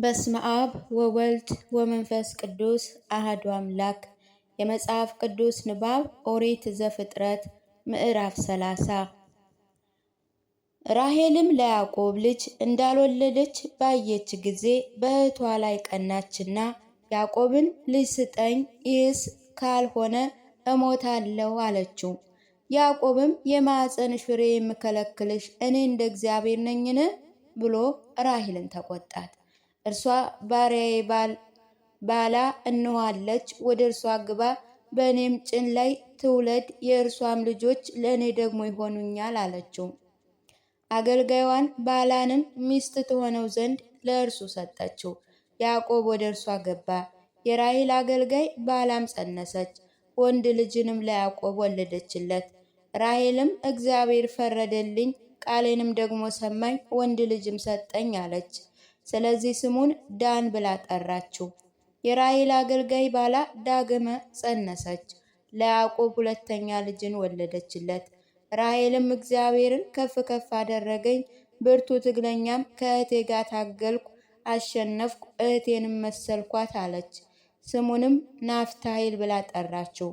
በስመ አብ ወወልድ ወመንፈስ ቅዱስ አሐዱ አምላክ። የመጽሐፍ ቅዱስ ንባብ ኦሪት ዘፍጥረት ምዕራፍ 30። ራሔልም ለያዕቆብ ልጅ እንዳልወለደች ባየች ጊዜ በእህቷ ላይ ቀናችና ያዕቆብን ልጅ ስጠኝ፣ ይህስ ካልሆነ እሞታለሁ አለችው። ያዕቆብም የማኅፀንሽ ፍሬ የምከለክልሽ እኔ እንደ እግዚአብሔር ነኝን? ብሎ ራሔልን ተቆጣት። እርሷ ባሪያዬ ባላ እንኋለች፣ ወደ እርሷ ግባ፣ በእኔም ጭን ላይ ትውለድ፣ የእርሷም ልጆች ለእኔ ደግሞ ይሆኑኛል አለችው። አገልጋይዋን ባላንም ሚስት ትሆነው ዘንድ ለእርሱ ሰጠችው። ያዕቆብ ወደ እርሷ ገባ። የራሔል አገልጋይ ባላም ጸነሰች፣ ወንድ ልጅንም ለያዕቆብ ወለደችለት። ራሔልም እግዚአብሔር ፈረደልኝ፣ ቃሌንም ደግሞ ሰማኝ፣ ወንድ ልጅም ሰጠኝ አለች። ስለዚህ ስሙን ዳን ብላ ጠራችው። የራሔል አገልጋይ ባላ ዳግመ ጸነሰች፣ ለያዕቆብ ሁለተኛ ልጅን ወለደችለት። ራሔልም እግዚአብሔርን ከፍ ከፍ አደረገኝ፣ ብርቱ ትግለኛም፣ ከእህቴ ጋር ታገልኩ፣ አሸነፍኩ፣ እህቴንም መሰልኳት አለች። ስሙንም ናፍታሂል ብላ ጠራችው።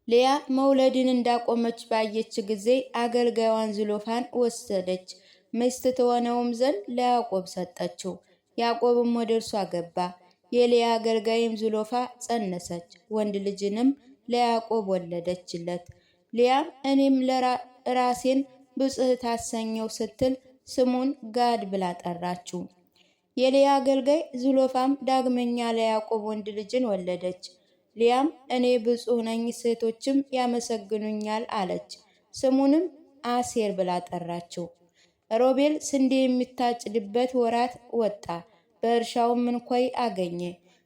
ልያ መውለድን እንዳቆመች ባየች ጊዜ አገልጋዩን ዝሎፋን ወሰደች፣ ሚስት ትሆነውም ዘንድ ለያዕቆብ ሰጠችው። ያዕቆብም ወደ እርሷ ገባ። የልያ አገልጋይም ዝሎፋ ጸነሰች፣ ወንድ ልጅንም ለያዕቆብ ወለደችለት። ልያም እኔም ራሴን ብጽሕት አሰኘው ስትል ስሙን ጋድ ብላ ጠራችው። የልያ አገልጋይ ዝሎፋም ዳግመኛ ለያዕቆብ ወንድ ልጅን ወለደች። ልያም እኔ ብፁዕ ነኝ፣ ሴቶችም ያመሰግኑኛል አለች። ስሙንም አሴር ብላ ጠራችው። ሮቤል ስንዴ የሚታጭድበት ወራት ወጣ፣ በእርሻውም እንኮይ አገኘ፣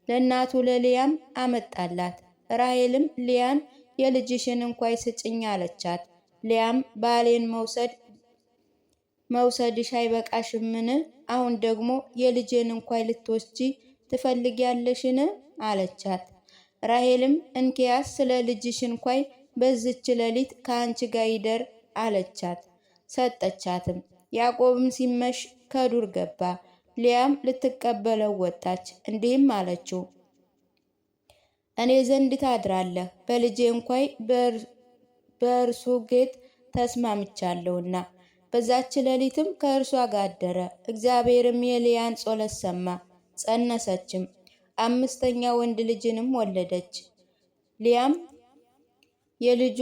ለእናቱ ለልያም አመጣላት። ራሔልም ልያን የልጅሽን እንኳይ ስጭኝ አለቻት። ልያም ባሌን መውሰድሽ አይበቃሽምን? አሁን ደግሞ የልጄን እንኳይ ልትወስጂ ትፈልጊያለሽን? አለቻት። ራሔልም እንኪያስ ስለ ልጅሽ እንኳይ በዝች ሌሊት ከአንቺ ጋር ይደር አለቻት። ሰጠቻትም። ያዕቆብም ሲመሽ ከዱር ገባ። ልያም ልትቀበለው ወጣች፣ እንዲህም አለችው፣ እኔ ዘንድ ታድራለህ፣ በልጄ እንኳይ በእርሱ ጌጥ ተስማምቻለሁና። በዛች ሌሊትም ከእርሷ ጋር አደረ። እግዚአብሔርም የልያን ጸሎት ሰማ፣ ጸነሰችም፣ አምስተኛ ወንድ ልጅንም ወለደች። ልያም የልጇ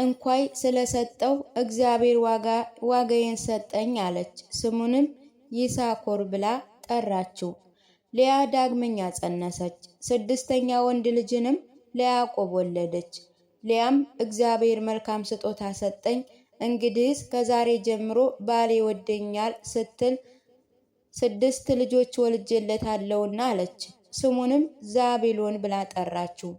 እንኳይ ስለሰጠው እግዚአብሔር ዋጋዬን ሰጠኝ አለች። ስሙንም ይሳኮር ብላ ጠራችው። ልያ ዳግመኛ ጸነሰች፣ ስድስተኛ ወንድ ልጅንም ለያዕቆብ ወለደች። ልያም እግዚአብሔር መልካም ስጦታ ሰጠኝ፣ እንግዲህስ ከዛሬ ጀምሮ ባሌ ይወደኛል ስትል 6 ልጆች ወልጄለታለሁና አለች። ስሙንም ዛቤሎን ብላ ጠራችው።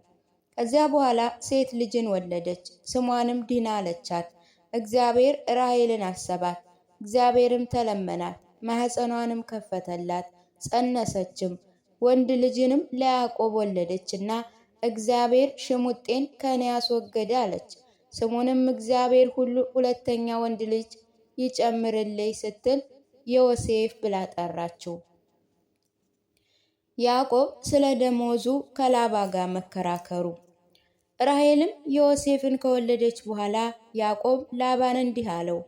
ከዚያ በኋላ ሴት ልጅን ወለደች፣ ስሟንም ዲና አለቻት። እግዚአብሔር ራሔልን አሰባት፣ እግዚአብሔርም ተለመናት፣ ማኅፀኗንም ከፈተላት፣ ጸነሰችም፣ ወንድ ልጅንም ለያዕቆብ ወለደችና እግዚአብሔር ሽሙጤን ከኔ አስወገደ አለች። ስሙንም እግዚአብሔር ሁለተኛ ወንድ ልጅ ይጨምርልኝ ስትል ዮሴፍ ብላ ጠራችው። ያዕቆብ ስለ ደሞዙ ከላባ ጋር መከራከሩ። ራሔልም ዮሴፍን ከወለደች በኋላ ያዕቆብ ላባን እንዲህ አለው፣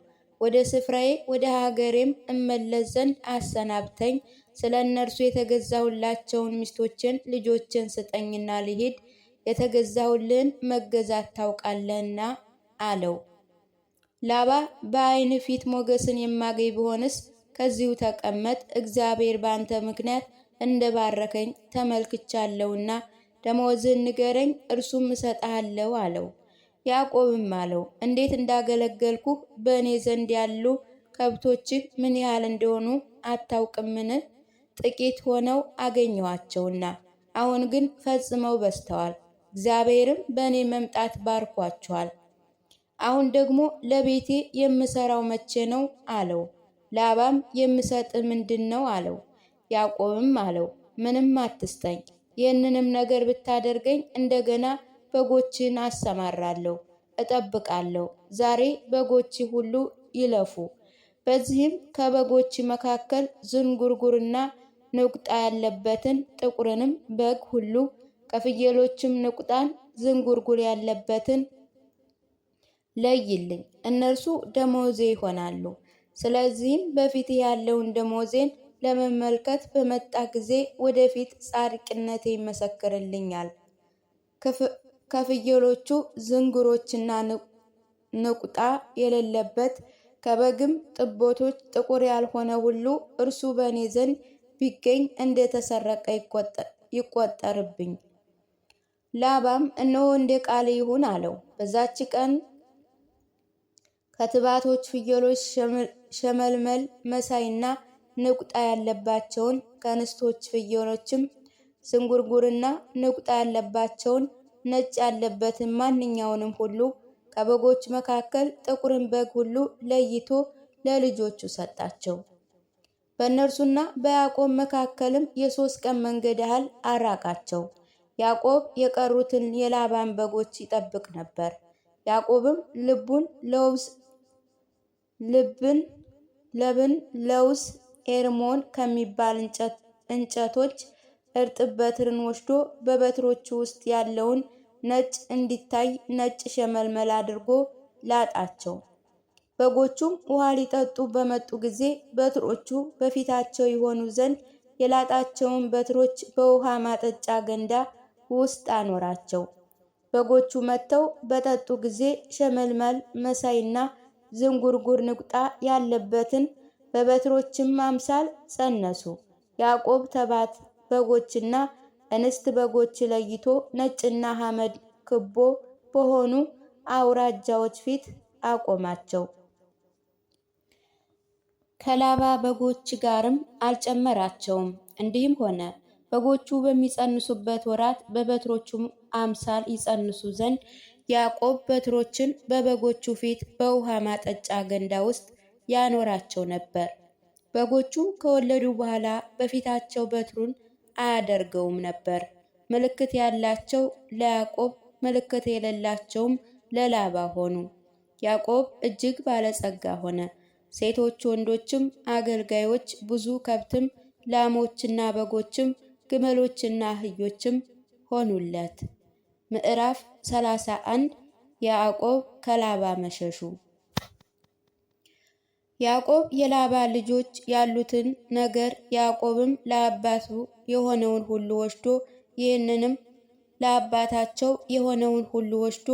ወደ ስፍራዬ ወደ ሀገሬም እመለስ ዘንድ አሰናብተኝ፣ ስለ እነርሱ የተገዛሁላቸውን ሚስቶችን ልጆችን ስጠኝና ልሂድ፣ የተገዛሁልህን መገዛት ታውቃለህና አለው። ላባ በዓይን ፊት ሞገስን የማገኝ ብሆንስ ከዚሁ ተቀመጥ፣ እግዚአብሔር በአንተ ምክንያት እንደባረከኝ ተመልክቻለሁና ደመወዝህን ንገረኝ፣ እርሱም እሰጥሃለሁ አለው። ያዕቆብም አለው፣ እንዴት እንዳገለገልኩህ በእኔ ዘንድ ያሉ ከብቶችህ ምን ያህል እንደሆኑ አታውቅምን? ጥቂት ሆነው አገኘኋቸውና አሁን ግን ፈጽመው በዝተዋል። እግዚአብሔርም በእኔ መምጣት ባርኳቸዋል። አሁን ደግሞ ለቤቴ የምሰራው መቼ ነው አለው። ላባም የምሰጥህ ምንድን ነው አለው። ያዕቆብም አለው፣ ምንም አትስጠኝ፣ ይህንንም ነገር ብታደርገኝ እንደገና በጎችን አሰማራለሁ፣ እጠብቃለሁ። ዛሬ በጎች ሁሉ ይለፉ፣ በዚህም ከበጎች መካከል ዝንጉርጉርና ንቁጣ ያለበትን ጥቁርንም በግ ሁሉ ከፍየሎችም ንቁጣን ዝንጉርጉር ያለበትን ለይልኝ፣ እነርሱ ደመወዜ ይሆናሉ። ስለዚህም በፊት ያለውን ደመወዜን ለመመልከት በመጣ ጊዜ ወደፊት ጻድቅነቴ ይመሰክርልኛል። ከፍየሎቹ ዝንጉሮችና ንቁጣ የሌለበት ከበግም ጥቦቶች ጥቁር ያልሆነ ሁሉ እርሱ በእኔ ዘንድ ቢገኝ እንደተሰረቀ ይቆጠርብኝ። ላባም እነሆ እንደ ቃል ይሁን አለው። በዛች ቀን ከትባቶች ፍየሎች ሸመልመል መሳይና ንቁጣ ያለባቸውን ከእንስቶች ፍየሎችም ዝንጉርጉርና ንቁጣ ያለባቸውን ነጭ ያለበትን ማንኛውንም ሁሉ ከበጎች መካከል ጥቁርን በግ ሁሉ ለይቶ ለልጆቹ ሰጣቸው። በእነርሱና በያዕቆብ መካከልም የ3 ቀን መንገድ ያህል አራቃቸው። ያዕቆብ የቀሩትን የላባን በጎች ይጠብቅ ነበር። ያዕቆብም ለብን ለውዝ ኤርሞን ከሚባል እንጨቶች እርጥብ በትርን ወስዶ በበትሮቹ ውስጥ ያለውን ነጭ እንዲታይ ነጭ ሸመልመል አድርጎ ላጣቸው። በጎቹም ውሃ ሊጠጡ በመጡ ጊዜ በትሮቹ በፊታቸው ይሆኑ ዘንድ የላጣቸውን በትሮች በውሃ ማጠጫ ገንዳ ውስጥ አኖራቸው። በጎቹ መጥተው በጠጡ ጊዜ ሸመልመል መሳይና ዝንጉርጉር ንቁጣ ያለበትን በበትሮችም አምሳል ጸነሱ። ያዕቆብ ተባት በጎችና እንስት በጎች ለይቶ ነጭና ሐመድ ክቦ በሆኑ አውራጃዎች ፊት አቆማቸው። ከላባ በጎች ጋርም አልጨመራቸውም። እንዲህም ሆነ በጎቹ በሚጸንሱበት ወራት በበትሮቹም አምሳል ይጸንሱ ዘንድ ያዕቆብ በትሮችን በበጎቹ ፊት በውሃ ማጠጫ ገንዳ ውስጥ ያኖራቸው ነበር። በጎቹ ከወለዱ በኋላ በፊታቸው በትሩን አያደርገውም ነበር። ምልክት ያላቸው ለያዕቆብ ምልክት የሌላቸውም ለላባ ሆኑ። ያዕቆብ እጅግ ባለጸጋ ሆነ። ሴቶች ወንዶችም አገልጋዮች፣ ብዙ ከብትም፣ ላሞችና በጎችም፣ ግመሎችና አህዮችም ሆኑለት። ምዕራፍ 31 ያዕቆብ ከላባ መሸሹ። ያዕቆብ የላባ ልጆች ያሉትን ነገር ያዕቆብም ለአባቱ የሆነውን ሁሉ ወስዶ ይህንንም ለአባታቸው የሆነውን ሁሉ ወስዶ